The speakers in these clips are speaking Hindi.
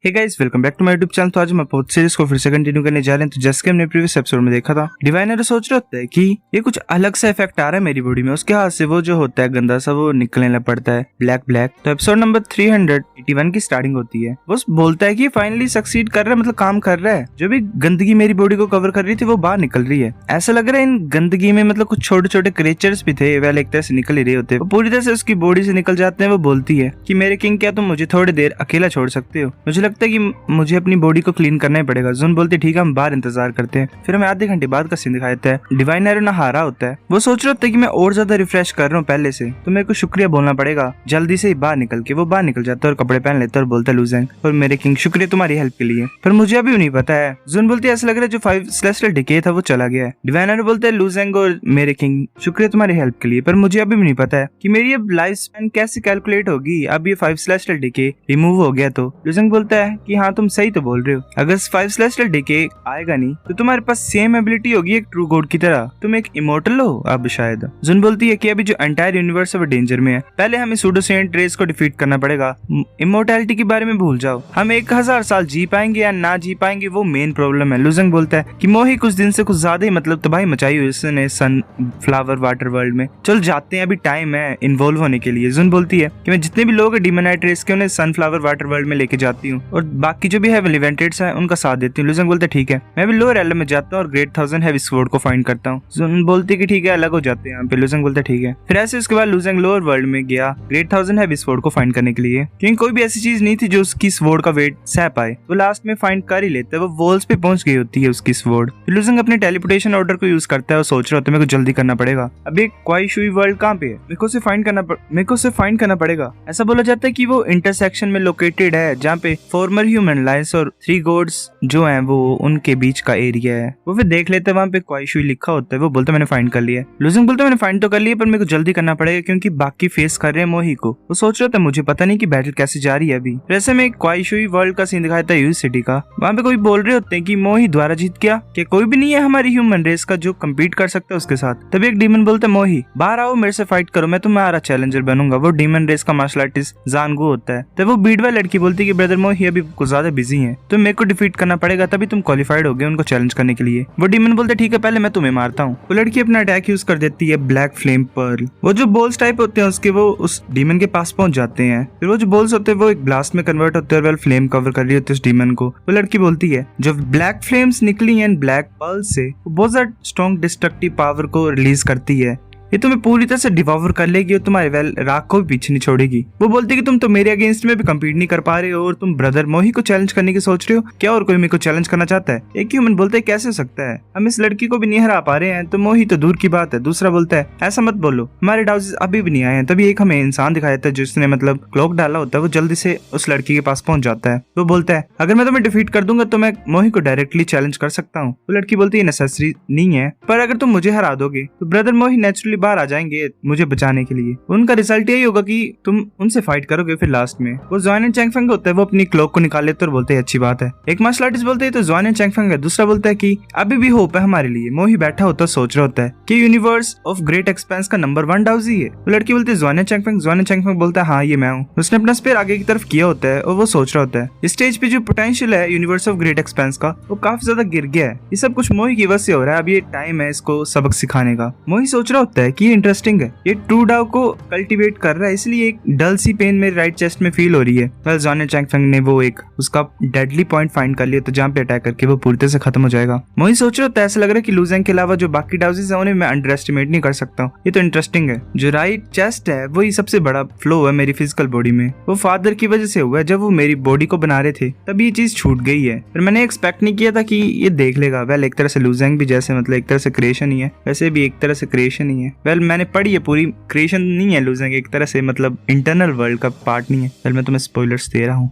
Hey guys, welcome back to my YouTube channel. तो आज हम पोस्ट सीरीज को फिर से कंटिन्यू करने जा रहे हैं। तो जैसे कि हमने प्रीवियस एपिसोड में देखा था, डिवाइनर सोच रहा होता है कि ये कुछ अलग सा इफेक्ट आ रहा है मेरी बॉडी में। उसके हाथ से वो जो होता है गंदा सा वो निकलने लग पड़ता है, ब्लैक ब्लैक। तो एपिसोड नंबर 381 की स्टार्टिंग होती है। वो बोलता है कि फाइनली सक्सीड कर रहा है, मतलब काम कर रहा है। जो भी गंदगी मेरी बॉडी को कवर कर रही थी वो बाहर निकल रही है। ऐसा लग रहा है इन गंदगी में मतलब कुछ छोटे छोटे क्रिएचर्स भी थे, वह एक तरह से निकल ही रहे होते। वो पूरी तरह से उसकी बॉडी से निकल जाते हैं। वो बोलती है कि मेरे किंग, क्या तुम मुझे थोड़ी देर अकेला छोड़ सकते हो? मुझे लगता है कि मुझे अपनी बॉडी को क्लीन करना ही पड़ेगा। जुन बोलते ठीक है, हम बाहर इंतजार करते हैं। फिर हमें आधे घंटे बाद का सीन दिखाया जाता है। डिवाइनर नहा होता है। वो सोच रहा होता है कि मैं और ज्यादा रिफ्रेश कर रहा हूँ पहले से, तो मेरे को शुक्रिया बोलना पड़ेगा। जल्दी से ही बाहर निकल के वो बाहर निकल जाता है और कपड़े पहन लेता है और बोलता है लुजेंग और मेरे किंग, शुक्रिया तुम्हारी हेल्प के लिए, पर मुझे अभी नहीं पता है। जुन बोलती है ऐसा लग रहा है जो 5 सेलेस्टियल डिके था वो चला गया है। डिवाइनर बोलते हैं लुजेंग और मेरे किंग, शुक्रिया तुम्हारी हेल्प के लिए, पर मुझे अभी भी नहीं पता है कि मेरी अब लाइफ स्पैन कैसे कैलकुलेट होगी। अब ये 5 सेलेस्टियल डिके रिमूव हो गया। तो लुजेंग बोलता है कि हाँ तुम सही तो बोल रहे हो, अगर 5 सेलेस्टियल डिके आएगा नहीं तो तुम्हारे पास सेम एबिलिटी होगी एक ट्रू गॉड की तरह, तुम एक इमोर्टल हो अब शायद। जुन बोलती है कि अभी जो एंटायर यूनिवर्स है वो डेंजर में है, पहले हमें सूडोसेंट रेस को डिफीट करना पड़ेगा। इमोर्टैलिटी के बारे में भूल जाओ, हम 1000 साल जी पाएंगे या ना जी पाएंगे वो मेन प्रॉब्लम है। लुजेंग बोलता है कि मोही कुछ दिन से कुछ ज्यादा ही मतलब तबाही मचाई हुई इसने सन फ्लावर वाटर वर्ल्ड में, चल जाते हैं, अभी टाइम है इन्वॉल्व होने के लिए। जुन बोलती है कि मैं जितने भी लोग डीमोनाइट रेस के उन्हें सनफ्लावर वाटर वर्ल्ड में लेके जाती हूँ और बाकी जो भी है लिवेंटेड्स है उनका साथ देती हूँ। लुजेंग बोलते ठीक है, मैं भी लोअर एलम में जाता हूँ और ग्रेट 1000 हैवी स्वॉर्ड को फाइंड करता हूँ। जुन बोलती है कि ठीक है, अलग हो जाते हैं यहाँ पे। लुजेंग बोलते ठीक है। फिर ऐसे उसके बाद लुजेंग लोअर वर्ल्ड में गया ग्रेट 1000 हैवी स्वॉर्ड को फाइंड करने के लिए, क्योंकि कोई भी ऐसी चीज नहीं थी जो उसकी स्वॉर्ड का वेट सह पाए। वो लास्ट में फाइंड कर ही लेता है, वो वॉल्स पे पहुंच गई होती है उसकी स्वॉर्ड। फिर लुजेंग अपने टेलीपोर्टेशन ऑर्डर को यूज करता है और सोच रहा होता है मेरे को जल्दी करना पड़ेगा। अभी क्वाई शुई वर्ल्ड कहाँ पे है, मेरे को उसे फाइंड करना पड़ेगा। ऐसा बोला जाता है कि वो इंटरसेक्शन में लोकेटेड है जहाँ पे फॉर्मर ह्यूमन लाइन्स और 3 गॉड्स जो हैं वो उनके बीच का एरिया है। वो फिर देख लेते हैं वहाँ पे क्वाई शुई लिखा होता है। वो बोलता मैंने फाइंड कर लिया। लुजेंग बोलता मैंने फाइंड तो कर लिया पर मेरे को जल्दी करना पड़ेगा क्योंकि बाकी फेस कर रहे हैं मोही को। वो सोच रहा था मुझे पता नहीं कि बैटल कैसे जा रही है अभी। वैसे में क्वाई शुई वर्ल्ड का सीन दिखाया था यूज सिटी का। वहाँ पे कोई बोल रहे होते हैं कि मोही द्वारा जीत गया, कि कोई भी नहीं है हमारी ह्यूमन रेस का जो कम्पीट कर सकता है उसके साथ। तभी एक डीमन बोलता है मोही बाहर आओ, मेरे से फाइट करो, मैं तुम्हारा चैलेंजर बनूंगा। वो डीमन रेस का मार्शल आर्टिस्ट जानगू होता है। तो वो बीडवा लड़की बोलती है कि ब्रदर मोही अभी कुछ ज्यादा बिजी है, तो मेरे को डिफीट करना पड़ेगा तभी तुम क्वालिफाइड हो गए उनको चैलेंज करने के लिए। वो डीमन बोलते ठीक है, पहले मैं तुम्हें मारता हूँ। वो लड़की अपना अटैक यूज कर देती है ब्लैक फ्लेम पर्ल। वो जो बॉल्स टाइप होते हैं उसके वो उस डीमन के पास पहुंच जाते हैं। फिर वो जो बॉल्स होते हैं वो एक ब्लास्ट में कन्वर्ट होते हैं और फ्लेम कवर कर रही होती है उस डीमन को। वो लड़की बोलती है जो ब्लैक फ्लेम्स निकली हैं ब्लैक पर्ल से वो बहुत ज्यादा स्ट्रॉन्ग डिस्ट्रक्टिव पावर को रिलीज करती है, ये तुम्हें पूरी तरह से डिवॉर कर लेगी और तुम्हारे राग को भी पीछे नहीं छोड़ेगी। वो बोलती है कि तुम तो मेरे अगेंस्ट में भी कम्पीट नहीं कर पा रहे हो और तुम ब्रदर मोही को चैलेंज करने की सोच रहे हो क्या, और कोई मेरे को चैलेंज करना चाहता है? एक ह्यूमन बोलता है कैसे हो सकता है, हम इस लड़की को भी नहीं हरा पा रहे हैं, तो मोही तो दूर की बात है। दूसरा बोलता है ऐसा मत बोलो, हमारे डाउसेस अभी भी नहीं आए हैं। तभी एक हमें इंसान दिखाया जाता है जिसने मतलब क्लॉक डाला होता है, वो जल्दी से उस लड़की के पास पहुंच जाता है। वो बोलता है अगर मैं तुम्हें डिफीट कर दूंगा तो मैं मोही को डायरेक्टली चैलेंज कर सकता हूँ। वो लड़की बोलती है नेसेसरी नहीं है, पर अगर तुम मुझे हरा दोगे तो ब्रदर मोही नेचुरली बाहर आ जाएंगे मुझे बचाने के लिए। उनका रिजल्ट यही होगा कि तुम उनसे फाइट करोगे। फिर लास्ट में वो ज़ुआन एंड चैंगफेंग होता है, वो अपनी क्लॉक को निकाल लेते और बोलते हैं अच्छी बात है। एक मार्शल आर्टिस्ट बोलते है तो ज़ुआन एंड चैंगफेंग है। दूसरा बोलता है कि अभी भी होप है हमारे लिए। मोही बैठा होता है सोच रहा होता है कि यूनिवर्स ऑफ ग्रेट एक्सपेंस का नंबर 1 डाउजी है। वो लड़की बोलती है ज़ुआन एंड चैंगफेंग। ज़ुआन एंड चैंगफेंग बोलता है हाँ ये मैं हूँ। उसने अपना स्पेयर आगे की तरफ किया होता है और वो सोच रहा होता है स्टेज पे जो पोटेंशियल है यूनिवर्स ऑफ ग्रेट एक्सपेंस का वो काफी ज्यादा गिर गया है। ये सब कुछ मोही की वजह से हो रहा है। अब ये टाइम है इसको सबक सिखाने का। मोही सोच रहा होता है कि ये इंटरेस्टिंग है, ये ट्रू डाउ को कल्टीवेट कर रहा है, इसलिए एक डल सी पेन मेरे राइट चेस्ट में फील हो रही है। वेल ज़ुआन एंड चैंगफेंग ने वो एक उसका डेडली पॉइंट फाइंड कर लिया तो जहाँ पे अटैक करके वो पूरी तरह से खत्म हो जाएगा। मोही सोच रहा होता है ऐसा लग रहा है कि लुजेंग के अलावा जो बाकी डाउसेस है उन्हें मैं अंडर एस्टिमेट नहीं कर सकता हूँ। ये तो इंटरेस्टिंग है। जो राइट चेस्ट है वही सबसे बड़ा फ्लो है मेरी फिजिकल बॉडी में, वो फादर की वजह से हुआ है। जब वो मेरी बॉडी को बना रहे थे तब ये चीज छूट गई है, पर मैंने एक्सपेक्ट नहीं किया था कि ये देख लेगा। वेल एक तरह से लुजेंग भी जैसे मतलब एक तरह से क्रिएशन ही है, वैसे भी एक तरह से क्रिएशन ही है। वेल मैंने पढ़ी है पूरी, क्रिएशन नहीं है लुजेंग, एक तरह से मतलब इंटरनल वर्ल्ड का पार्ट नहीं है। वेल मैं तुम्हें स्पॉयलर्स दे रहा हूँ।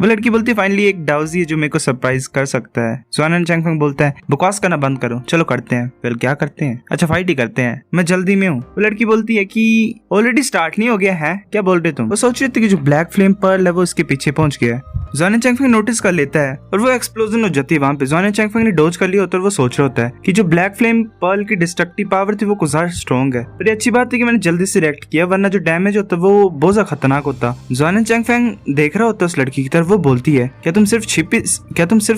वो लड़की बोलती है फाइनली एक डाउजी है जो मेरे को सरप्राइज कर सकता है। ज़ुआन एंड चैंगफेंग बोलता है बकवास करना बंद करो, चलो करते हैं। वेल क्या करते हैं? अच्छा फाइट ही करते हैं, मैं जल्दी में हूँ। वो लड़की बोलती है कि ऑलरेडी स्टार्ट नहीं हो गया है, क्या बोल रहे तुम? वो सोच रही थी कि जो ब्लैक फ्लेम पर्ल है वो इसके पीछे पहुंच गया है। ज़ुआन एंड चैंगफेंग नोटिस कर लेता है और वो एक्सप्लोजन हो जाती है वहां पे। ज़ुआन एंड चैंगफेंग ने डोज कर लिया होता है और वो सोच रहा होता है कि जो ब्लैक फ्लेम पर्ल की डिस्ट्रक्टिव पावर थी वो कुछ ज्यादा स्ट्रॉन्ग स्ट्रॉन्ग है, पर ये अच्छी बात है कि मैंने जल्दी से रिएक्ट किया, वरना जो डैमेज होता वो बहुत ज्यादा खतरनाक होता। ज़ुआनिन चैंगफेंग देख रहा होता है उस लड़की की तरफ, वो बोलती है क्या तुम सिर्फ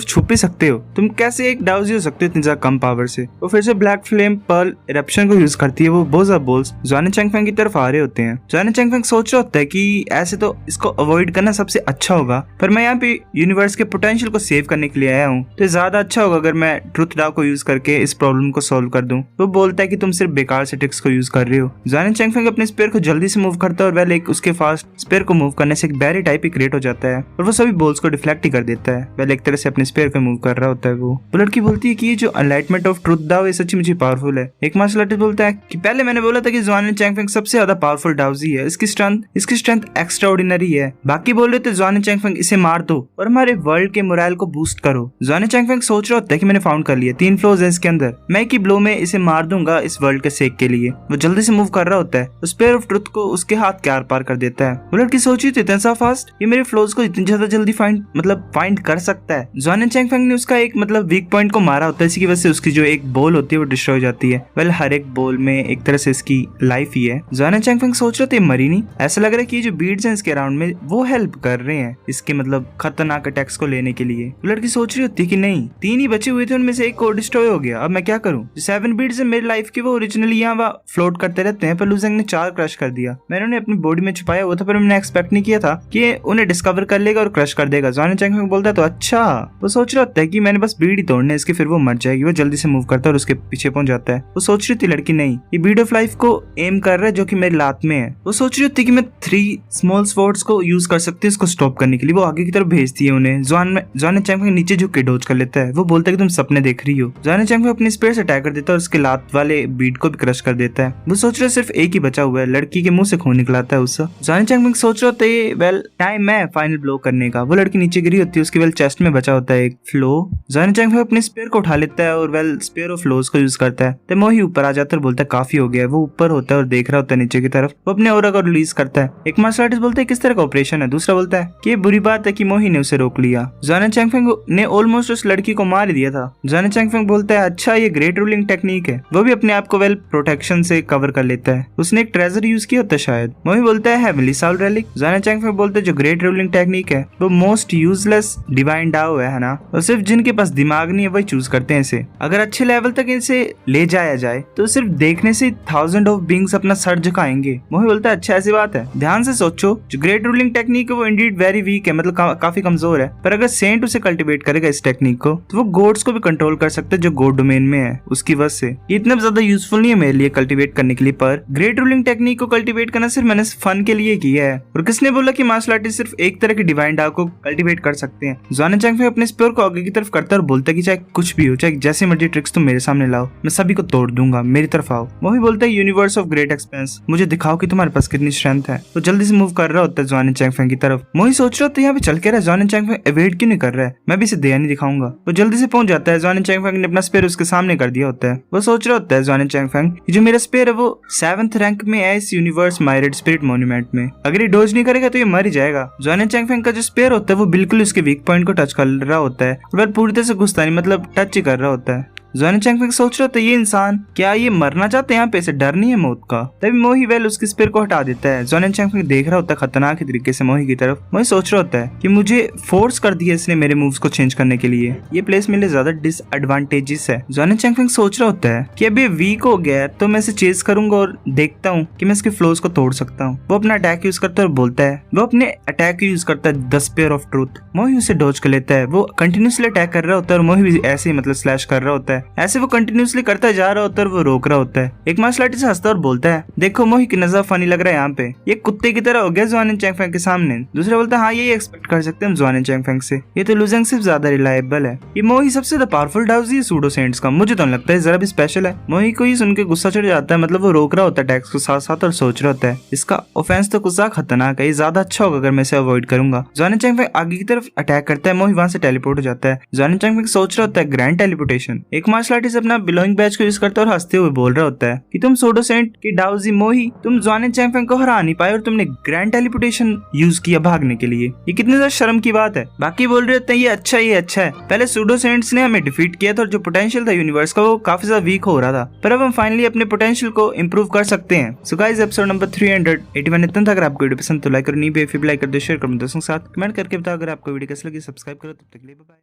छुप ही सकते हो, तुम कैसे एक डाउजी हो सकते हो इतनी ज्यादा कम पावर से। वो फिर से ब्लैक फ्लेम पर्ल इरप्शन को यूज करती है। वो बहुत ज्यादा बोल्स ज़ुआनिन चैंगफेंग की तरफ आ रहे होते हैं। ज़ुआनिन चैंगफेंग सोच रहा होता है कि ऐसे तो इसको अवॉइड करना सबसे अच्छा होगा, पर मैं यहाँ पे यूनिवर्स के पोटेंशियल को सेव करने के लिए आया हूँ, तो ज्यादा अच्छा होगा अगर मैं ट्रुथ डाव को यूज करके इस प्रॉब्लम को सॉल्व कर दूं। वो बोलता है कि तुम सिर्फ बेकार से ट्रिक्स को यूज कर रहे हो। ज़ुआनिन चैंगफेंग अपने स्पेयर को जल्दी से मूव करता है और वेल एक उसके फास्ट स्पेयर को मूव करने से एक बैरी टाइप ही क्रिएट हो जाता है और वो सभी बॉल्स को डिफ्लेक्ट ही कर देता है। वेल एक तरह से अपने स्पेयर को मूव कर रहा होता है। वो लड़की बोलती है कि ये जो एनलाइटमेंट ऑफ ट्रुथ डाव है सच्ची मुझे पावरफुल है। एक मार्शल आर्टिस्ट बोलता है कि पहले मैंने बोला था कि ज़ुआनिन चैंगफेंग सबसे ज्यादा पावरफुल डाउजी है, इसकी स्ट्रेंथ एक्स्ट्रा ऑर्डिनरी है। बाकी बोल रहे थे ज़ुआनिन चैंगफेंग इसे मार दो और हमारे वर्ल्ड के मोरल को बूस्ट करो। ज़ुआनिन चैंगफेंग सोच रहा होता है कि मैंने फाउंड कर लिया 3 फ्लोज है इसके अंदर, मैं एक ही ब्लो में इसे मार दूंगा इस वर्ल्ड के सेक के लिए। वो जल्दी से मूव कर रहा होता है, उस पेयर ऑफ ट्रुथ को उसके हाथ के आर पार कर देता है। वो लड़की सोची थी इतना फास्ट ये मेरे फ्लोज को इतनी ज्यादा जल्दी फाइंड कर सकता है। ज़ुआनिन चैंगफेंग ने उसका एक वीक पॉइंट को मारा होता है, इसी की वजह से उसकी जो एक बॉल होती है वो डिस्ट्रॉय हो जाती है। वेल हर एक बॉल में एक तरह से इसकी लाइफ ही है। ज़ुआनिन चैंगफेंग सोच रहे थे मरी नहीं, ऐसा लग रहा है कि जो बीड्स हैं इसके अराउंड में वो हेल्प कर रहे हैं इसके खतरनाक अटैक्स को लेने के लिए। लड़की सोच रही होती है कि नहीं 3 ही बचे हुए थे, उनमें से एक को डिस्ट्रॉय हो गया, अब मैं क्या करूं। 7 बीड्स है मेरी लाइफ की, वो ओरिजिनली यहाँ फ्लोट करते रहते हैं, पर लू ज़ेंग ने 4 क्रश कर दिया। मैंने उन्हें अपनी बॉडी में छुपाया हुआ था, पर मैंने एक्सपेक्ट नहीं किया था कि उन्हें डिस्कवर कर लेगा और क्रश कर देगा। ज़ुआनिन चैंगफेंग बोलता है तो अच्छा। वो सोच रहा होता है कि मैंने बस बीड ही तोड़ने इसके, फिर वो मर जाएगी। वो जल्दी से मूव करता है और उसके पीछे पहुंच जाता है। वो सोच रही थी लड़की नहीं ये बीड ऑफ लाइफ को एम कर रहा है जो कि मेरी लात में है। वो सोच रही थी कि मैं 3 स्मॉल स्वॉर्ड्स को यूज कर सकती हूँ इसको स्टॉप करने के लिए। वो आगे की तरफ भेजती है उन्हें। ज़ुआनिन चैंगफेंग नीचे झुक के डोज कर लेता है। वो बोलता है कि तुम सपने देख रही हो। ज़ुआनिन चैंगफेंग अपने स्पेयर से अटैक कर देता है और उसके लात वाले बीड को भी क्रश कर देता है। वो सोच रहा है सिर्फ एक ही बचा हुआ है, लड़की के मुंह से खून निकलाता है उससे। ज़ुआनिन चैंगफेंग सोच रहा था वेल टाइम है फाइनल ब्लो करने का। वो लड़की नीचे गिरी होती है, उसके वेल चेस्ट में बचा होता है एक फ्लो। ज़ुआनिन चैंगफेंग अपने स्पेयर को उठा लेता है और वेल स्पेयर ऑफ फ्लोज को यूज करता है। तो मोही ऊपर आ जाता है और बोलता है काफी हो गया है। वो ऊपर होता है और देख रहा होता है नीचे की तरफ। वो अपने ऑरा को रिलीज करता है। एक मार्शल आर्टिस्ट बोलता है किस तरह का ऑपरेशन है, दूसरा बोलता है कि ये बुरी बात है कि मोही ने उसे रोक लिया। ज़ुआनिन चैंगफेंग ने ऑलमोस्ट उस लड़की को मार दिया था। ज़ुआनिन चैंगफेंग बोलता है अच्छा ये ग्रेट रूलिंग टेक्निक है। वो भी अपने आप को वेल प्रोटेक्शन से कवर कर लेता है, उसने एक ट्रेजर यूज किया होता है शायद। मोही बोलता है हेवनली साउल रेलिक। ज़ुआनिन चैंगफेंग बोलता है जो ग्रेट रूलिंग टेक्निक है वो मोस्ट यूजलेस डिवाइन डाओ है ना, और सिर्फ जिनके पास दिमाग नहीं है वही चूज करते हैं इसे। अगर अच्छे लेवल तक इसे ले जाया जाए तो सिर्फ देखने से 1000 ऑफ बीइंग्स अपना सर झुकाएंगे। मोही बोलता है अच्छा ऐसी बात है, ध्यान से सोचो जो ग्रेट रूलिंग टेक्निक है वो इंडीड वेरी वीक है, काफी कमजोर है, पर अगर सेंट उसे कल्टीवेट करेगा इस टेक्निक को तो वो गॉड्स को भी कंट्रोल कर सकते हैं जो गॉड डोमेन में है उसकी वजह से। ये इतना ज्यादा यूजफुल नहीं है मेरे लिए कल्टीवेट करने के लिए, पर ग्रेट रूलिंग टेक्निक को कल्टीवेट करना सिर्फ मैंने फन के लिए किया है। और किसने बोला कि मार्शल आर्टिस्ट सिर्फ एक तरह की डिवाइन डाव को कल्टीवेट कर सकते हैं। ज़ुआनिन चैंगफेंग अपने स्पेयर को आगे की तरफ करता है और बोलता है कि चाहे कुछ भी हो, चाहे जैसे मर्जी ट्रिक्स तुम मेरे सामने लाओ, मैं सभी को तोड़ दूंगा, मेरी तरफ आओ। मोही बोलता है यूनिवर्स ऑफ ग्रेट एक्सपेंस, मुझे दिखाओ कि तुम्हारे पास कितनी स्ट्रेंथ है। तो जल्दी से मूव कर रहा होता है ज़ुआनिन चैंगफेंग की तरफ। मोही सोच रहा होता है यहाँ पे चल के रहा है, ज़ुआनिन चैंगफेंग एवेड क्यों नहीं कर रहा है, मैं भी इसे दया नहीं दिखाऊंगा। वो जल्दी से पहुंच जाता है। ज़ुआनिन चैंगफेंग ने अपना स्पेयर उसके सामने कर दिया होता है। वो सोच रहा होता है ज़ुआनिन चैंगफेंग जो मेरा स्पेयर है वो 7th रैंक में है इस यूनिवर्स मायरेड स्पिरिट मॉन्यूमेंट में, अगर ये डोज नहीं करेगा तो ये मर ही जाएगा। ज़ुआनिन चैंगफेंग का जो स्पेयर होता है वो बिल्कुल उसके वीक पॉइंट को टच कर रहा होता है, पर पूरी तरह से घुसता नहीं, टच ही कर रहा होता है। ज़ुआनिन चैंगफेंग सोच रहा था ये इंसान क्या ये मरना चाहते हैं, यहाँ पे इसे डर नहीं है मौत का। तभी मोही वेल उसके स्पेयर को हटा देता है। ज़ुआनिन चैंगफेंग देख रहा होता है खतरनाक तरीके से मोही की तरफ। मोही सोच रहा होता है कि मुझे फोर्स कर दिया इसने मेरे मूव्स को चेंज करने के लिए, ये प्लेस मेरे लिए ज्यादा डिसएडवांटेजेस है। ज़ुआनिन चैंगफेंग सोच रहा होता है कि अभी वीक हो गया है तो मैं इसे चेज करूंगा और देखता हूँ कि मैं इसके फ्लोज को तोड़ सकता हूँ। वो अपना अटैक यूज करता है और बोलता है, वो अपने अटैक यूज करता है 10 पेयर ऑफ ट्रूथ। मोही उसे डॉज कर लेता है। वो कंटिन्यूसली अटैक कर रहा होता है और मोही भी ऐसे ही स्लैश कर रहा होता है। ऐसे वो कंटिन्यूसली करता जा रहा होता है और वो रोक रहा होता है। एक मार्शल आर्टिस्ट हंसता और बोलता है देखो मोही की नजर फनी लग रहा है यहाँ पे, ये कुत्ते की तरह हो गया ज़ुआनिन चैंगफेंग के सामने। दूसरा बोलता है हाँ यही एक्सपेक्ट कर सकते हैं हम ज़ुआनिन चैंगफेंग से, ये तो लू ज़ेंग से ज्यादा रिलायबल है। ये मोही सबसे ज्यादा पावरफुल डाउजी है सूडो सेंट्स का, मुझे तो लगता है जरा भी स्पेशल है। मोही को ही सुन के गुस्सा चढ़ जाता है, वो रोक रहा होता है टैक्स को साथ साथ और सोच रहा होता है इसका ऑफेंस तो गुस्सा खतरनाक है, ये ज्यादा अच्छा होगा अगर मैं इसे अवॉइड करूंगा। ज़ुआनिन चैंगफेंग आगे की तरफ अटैक करता है, मोही वहां से टेलीपोर्ट हो जाता है। ज़ुआनिन चैंगफेंग सोच रहा होता है ग्रैंड टेलीपोर्टेशन। एक एक मार्शल आर्टिस्ट अपना बिलोइंग बैच को यूज करता है और हंसते हुए बोल रहा होता है कि तुम सूडो सेंट की डाओजी मोही, तुम ज़ुआनिन चैंगफेंग को हरा नहीं पाए और तुमने ग्रैंड टेलीपोर्टेशन यूज किया भागने के लिए। ये कितनी ज्यादा शर्म की बात है। बाकी बोल रहे होते हैं ये अच्छा है। पहले सूडो सेंट्स ने हमें डिफीट किया था और जो पोटेंशियल था यूनिवर्स का वो काफी ज्यादा वीक हो रहा था, पर अब हम फाइनली अपने पोटेंशियल को इंप्रूव कर सकते हैं। सो गाइस, एपिसोड नंबर 381 इतना था। अगर आपको वीडियो पसंद तो लाइक करो, नहीं भी लाइक कर दो, शेयर करो दोस्तों के साथ, कमेंट करके बताओ। अगर आपको वीडियो कैसी लगी सब्सक्राइब करो। तब तक के लिए बाय।